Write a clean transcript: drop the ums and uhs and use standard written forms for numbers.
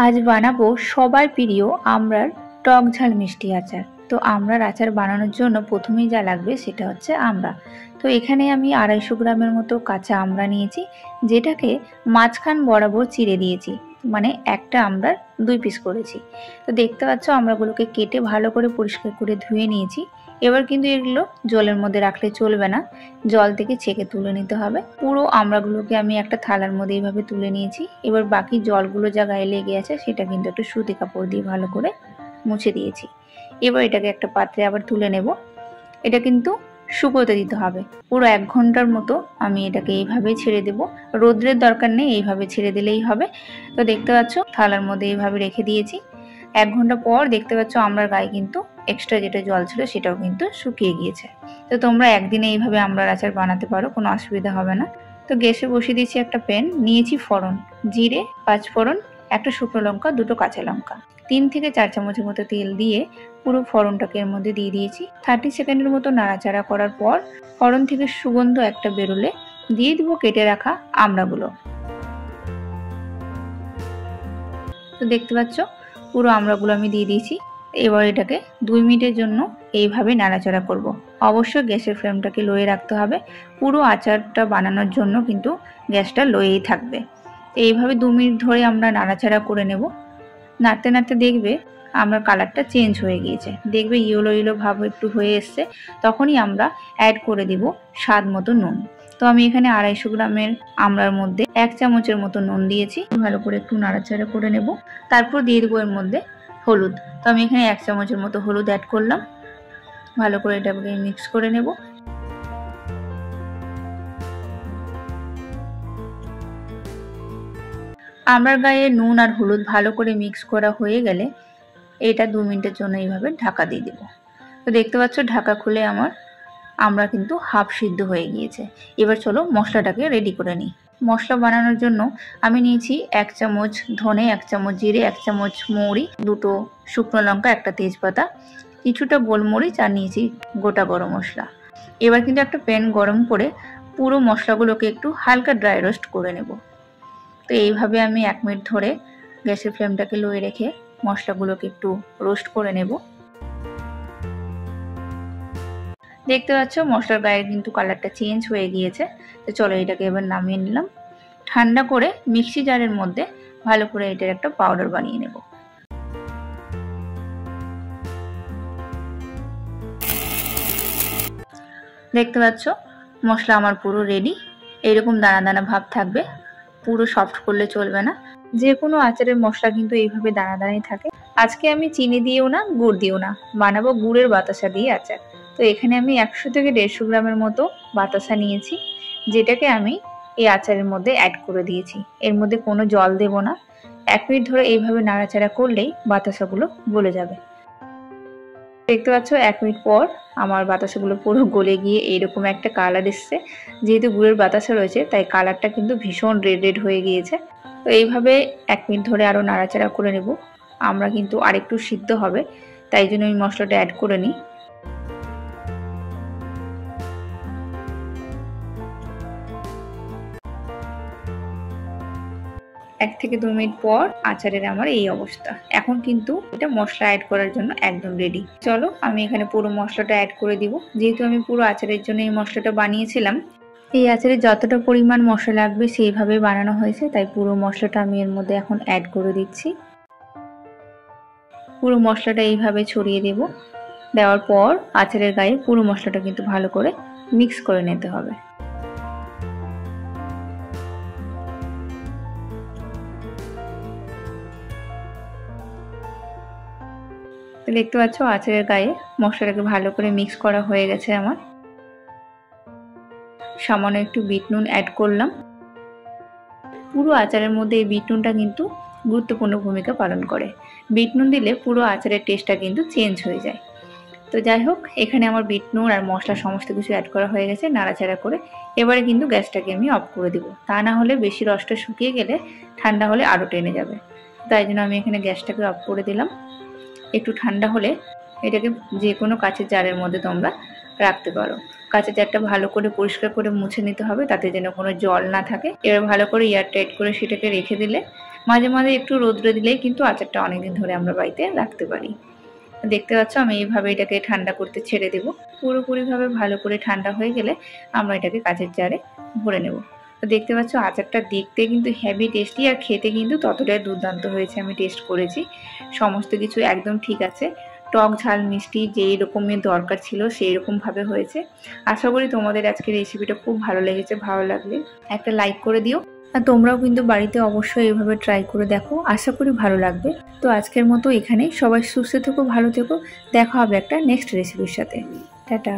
আজ বানাবো সবার প্রিয় আমড়ার টক ঝাল মিষ্টি আচার। তো আমড়ার আচার বানানোর জন্য প্রথমেই যা লাগবে সেটা হচ্ছে আমড়া। তো এখানে আমি 250 গ্রামের মতো কাঁচা আমড়া নিয়েছি, যেটাকে মাঝখান বরাবর চিড়ে দিয়েছি, মানে একটা আমড়ার 2 পিস করেছি। তো দেখতে পাচ্ছ আমড়াগুলোকে কেটে ভালো করে পরিষ্কার করে ধুয়ে নিয়েছি। এবার কিন্তু এগুলো জলের মধ্যে রাখলে চলবে না, জল থেকে ছেঁকে তুলে নিতে হবে। পুরো আমড়াগুলোকে আমি একটা থালার মধ্যে এইভাবে তুলে নিয়েছি। এবার বাকি জলগুলো যা গায়ে লেগে আছে সেটা কিন্তু একটু সুতি কাপড় দিয়ে ভালো করে মুছে দিয়েছি। এবার এটাকে একটা পাত্রে আবার তুলে নেব। এটা কিন্তু শুকোতে দিতে হবে পুরো 1 ঘন্টার মতো। আমি এটাকে এইভাবেই ছেড়ে দেব, রোদ্রের দরকার নেই, এইভাবে ছেড়ে দিলেই হবে। তো দেখতে পাচ্ছ থালার মধ্যে এইভাবে রেখে দিয়েছি। 1 ঘন্টা পর দেখতে পাচ্ছ আমড়ার গায়ে কিন্তু এক্সট্রা যেটা জল ছিল সেটাও কিন্তু শুকিয়ে গিয়েছে। তো তোমরা একদিনে এইভাবে আমড়ার আচার বানাতে পারো, কোনো অসুবিধা হবে না। তো গ্যাসে বসিয়ে দিয়েছি একটা প্যান, নিয়েছি ফোড়ন, জিরে, 5 ফোড়ন, একটা শুকনো লঙ্কা, 2টো কাঁচা লঙ্কা, 3 থেকে 4 চামচের মতো তেল দিয়ে পুরো ফোড়নটাকে এর মধ্যে দিয়ে দিয়েছি। 30 সেকেন্ডের মতো নাড়াচাড়া করার পর ফোড়ন থেকে সুগন্ধ একটা বেরোলে দিয়ে দিব কেটে রাখা আমড়াগুলো। তো দেখতে পাচ্ছ পুরো আমড়াগুলো আমি দিয়ে দিয়েছি। এবার এটাকে 2 মিনিটের জন্য এইভাবে নাড়াচাড়া করব। অবশ্যই গ্যাসের ফ্লেমটাকে লোয়ে রাখতে হবে, পুরো আচারটা বানানোর জন্য কিন্তু গ্যাসটা লোয়েই থাকবে। এইভাবে 2 মিনিট ধরে আমরা নাড়াচাড়া করে নেব। নাড়তে নাড়তে দেখবে আমার কালারটা চেঞ্জ হয়ে গিয়েছে, দেখবে ইয়েলো ইয়েলো ভাব একটু হয়ে এসছে। তখনই আমরা অ্যাড করে দিব স্বাদ মতো নুন। তো আমি এখানে 250 গ্রামের আমড়ার মধ্যে 1 চামচের মতো নুন দিয়েছি। ভালো করে একটু নাড়াচাড়া করে নেব। তারপর দিয়ে দেবো এর মধ্যে হলুদ। তো আমি এখানে 1 চামচের মতো হলুদ অ্যাড করলাম। ভালো করে এটাকে মিক্স করে নেব। আমড়ার গায়ে নুন আর হলুদ ভালো করে মিক্স করা হয়ে গেলে এটা 2 মিনিটের জন্য এইভাবে ঢাকা দিয়ে দেব। তো দেখতে পাচ্ছ ঢাকা খুলে আমার আমড়া কিন্তু হাফ সিদ্ধ হয়ে গিয়েছে। এবার চলো মশলাটাকে রেডি করে নিই। মশলা বানানোর জন্য আমি নিয়েছি 1 চামচ ধনে, 1 চামচ জিরে, 1 চামচ মৌরি, 2টো শুকনো লঙ্কা, একটা তেজপাতা, কিছুটা গোলমরিচ আর নিয়েছি গোটা গরম মশলা। এবার কিন্তু একটা প্যান গরম করে পুরো মশলাগুলোকে একটু হালকা ড্রাই রোস্ট করে নেব। তো এইভাবে আমি 1 মিনিট ধরে গ্যাসের ফ্লেমটাকে লোয়ে রেখে মশলাগুলোকে একটু রোস্ট করে নেব। দেখতে পাচ্ছ মশলার গায়ে কিন্তু কালারটা চেঞ্জ হয়ে গিয়েছে। তো চলো এটাকে এবার নামিয়ে নিলাম। ঠান্ডা করে মিক্সি জারের মধ্যে ভালো করে এটার একটা পাউডার বানিয়ে নেব। দেখতে পাচ্ছ মশলা আমার পুরো রেডি। এইরকম দানা দানা ভাব থাকবে, পুরো সফট করলে চলবে না। যে কোনো আচারের মশলা কিন্তু এইভাবে দানা দানাই থাকে। আজকে আমি চিনি দিয়েও না, গুড় দিয়েও না, বানাবো গুড়ের বাতাসা দিয়ে আচার। তো এখানে আমি 100 থেকে 150 গ্রামের মতো বাতাসা নিয়েছি, যেটাকে আমি এই আচারের মধ্যে অ্যাড করে দিয়েছি। এর মধ্যে কোনো জল দেব না। 1 মিনিট ধরে এইভাবে নাড়াচাড়া করলেই বাতাসাগুলো গলে যাবে। দেখতে পাচ্ছ 1 মিনিট পর আমার বাতাসাগুলো পুরো গলে গিয়ে এইরকম একটা কালার এসছে। যেহেতু গুড়ের বাতাসা রয়েছে তাই কালারটা কিন্তু ভীষণ রেড রেড হয়ে গিয়েছে। তো এইভাবে 1 মিনিট ধরে আরও নাড়াচাড়া করে নেব। আমরা কিন্তু আরেকটু সিদ্ধ হবে, তাই জন্য আমি মশলাটা অ্যাড করে নিই। 1 থেকে 2 মিনিট পর আচারের আমার এই অবস্থা। এখন কিন্তু এটা মশলা অ্যাড করার জন্য একদম রেডি। চলো আমি এখানে পুরো মশলাটা অ্যাড করে দিব। যেহেতু আমি পুরো আচারের জন্য এই মশলাটা বানিয়েছিলাম, এই আচারে যতটা পরিমাণ মশলা লাগবে সেইভাবে বানানো হয়েছে, তাই পুরো মশলাটা আমি এর মধ্যে এখন অ্যাড করে দিচ্ছি। পুরো মশলাটা এইভাবে ছড়িয়ে দেব। দেওয়ার পর আচারের গায়ে পুরো মশলাটা কিন্তু ভালো করে মিক্স করে নিতে হবে। তো দেখতে পাচ্ছ আচারের গায়ে মশলাটাকে ভালো করে মিক্স করা হয়ে গেছে আমার। সামান্য একটু বিট নুন অ্যাড করলাম। পুরো আচারের মধ্যে এই বিট নুনটা কিন্তু গুরুত্বপূর্ণ ভূমিকা পালন করে। বিট নুন দিলে পুরো আচারের টেস্টটা কিন্তু চেঞ্জ হয়ে যায়। তো যাই হোক, এখানে আমার বিট নুন আর মশলা সমস্ত কিছু অ্যাড করা হয়ে গেছে নাড়াচাড়া করে। এবারে কিন্তু গ্যাসটাকে আমি অফ করে দিব, তা না হলে বেশি রসটা শুকিয়ে গেলে ঠান্ডা হলে আরও টেনে যাবে। তাই জন্য আমি এখানে গ্যাসটাকে অফ করে দিলাম। একটু ঠান্ডা হলে এটাকে যে কোনো কাঁচের জারের মধ্যে তোমরা রাখতে পারো। কাঁচের জারটা ভালো করে পরিষ্কার করে মুছে নিতে হবে, তাতে যেন কোনো জল না থাকে। এবার ভালো করে এয়ার টাইট করে সেটাকে রেখে দিলে মাঝে মাঝে একটু রোদ্রে দিলেই কিন্তু আচারটা অনেকদিন ধরে আমরা বাড়িতে রাখতে পারি। দেখতে পাচ্ছ আমি এইভাবে এটাকে ঠান্ডা করতে ছেড়ে দেব। পুরোপুরিভাবে ভালো করে ঠান্ডা হয়ে গেলে আমরা এটাকে কাঁচের জারে ভরে নেব। তো দেখতে পাচ্ছ আচারটা দেখতে কিন্তু হেভি টেস্টি আর খেতে কিন্তু ততটাই দুর্দান্ত হয়েছে। আমি টেস্ট করেছি, সমস্ত কিছু একদম ঠিক আছে। টক ঝাল মিষ্টি যেই রকমের দরকার ছিল সেই রকমভাবে হয়েছে। আশা করি তোমাদের আজকের রেসিপিটা খুব ভালো লেগেছে। ভালো লাগলে একটা লাইক করে দিও, আর তোমরাও কিন্তু বাড়িতে অবশ্যই এভাবে ট্রাই করে দেখো, আশা করি ভালো লাগবে। তো আজকের মতো এখানেই, সবাই সুস্থ থেকো, ভালো থেকো। দেখা হবে একটা নেক্সট রেসিপির সাথে। টাটা।